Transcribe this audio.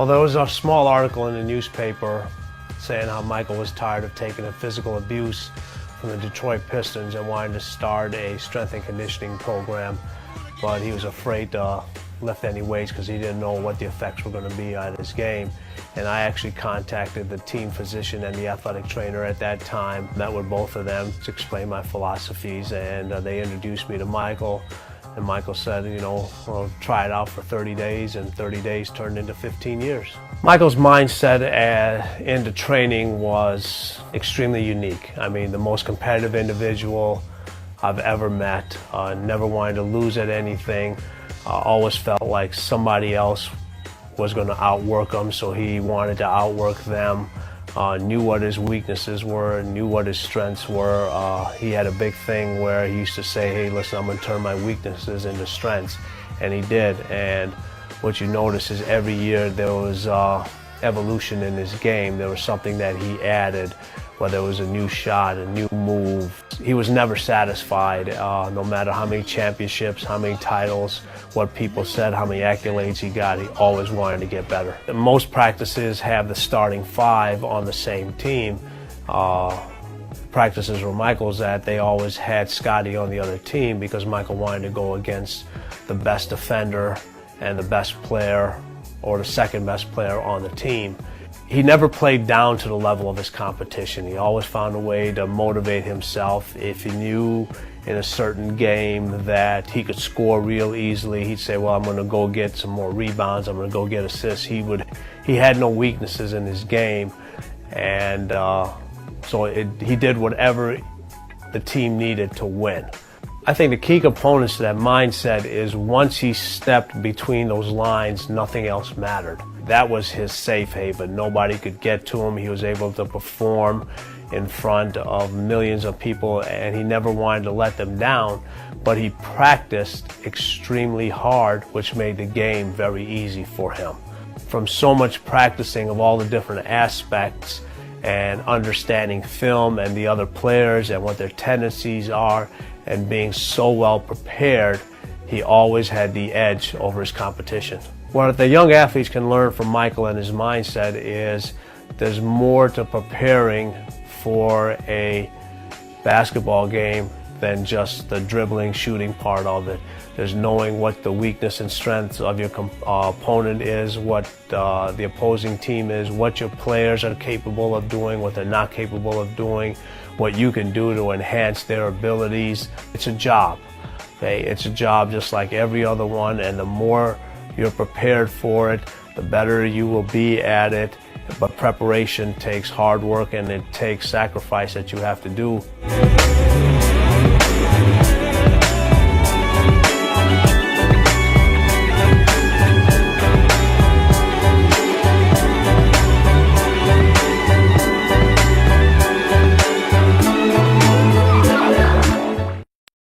Well, there was a small article in the newspaper saying how Michael was tired of taking the physical abuse from the Detroit Pistons and wanted to start a strength and conditioning program, but he was afraid to lift any weights because he didn't know what the effects were going to be on his game. And I actually contacted the team physician and the athletic trainer at that time, met with both of them to explain my philosophies, and they introduced me to Michael. And Michael said, you know, we'll try it out for 30 days, and 30 days turned into 15 years. Michael's mindset into training was extremely unique. I mean, the most competitive individual I've ever met, never wanted to lose at anything, always felt like somebody else was going to outwork him, so he wanted to outwork them. Knew what his weaknesses were, knew what his strengths were. He had a big thing where he used to say, hey, listen, I'm going to turn my weaknesses into strengths. And he did. And what you notice is every year there was evolution in his game. There was something that he added, whether it was a new shot, a new move. He was never satisfied, no matter how many championships, how many titles, what people said, how many accolades he got, he always wanted to get better. Most practices have the starting five on the same team. Practices where Michael's at, they always had Scotty on the other team because Michael wanted to go against the best defender and the best player or the second best player on the team. He never played down to the level of his competition. He always found a way to motivate himself. If he knew in a certain game that he could score real easily, he'd say, well, I'm going to go get some more rebounds, I'm going to go get assists. He had no weaknesses in his game, and so he did whatever the team needed to win. I think the key components to that mindset is once he stepped between those lines, nothing else mattered. That was his safe haven. Nobody could get to him. He was able to perform in front of millions of people, and he never wanted to let them down, but he practiced extremely hard, which made the game very easy for him. From so much practicing of all the different aspects and understanding film and the other players and what their tendencies are, and being so well prepared, he always had the edge over his competition. What the young athletes can learn from Michael and his mindset is there's more to preparing for a basketball game than just the dribbling, shooting part of it. There's knowing what the weakness and strengths of your opponent is, what the opposing team is, what your players are capable of doing, what they're not capable of doing, what you can do to enhance their abilities. It's a job, okay? It's a job just like every other one, and the more you're prepared for it, the better you will be at it. But preparation takes hard work, and it takes sacrifice that you have to do.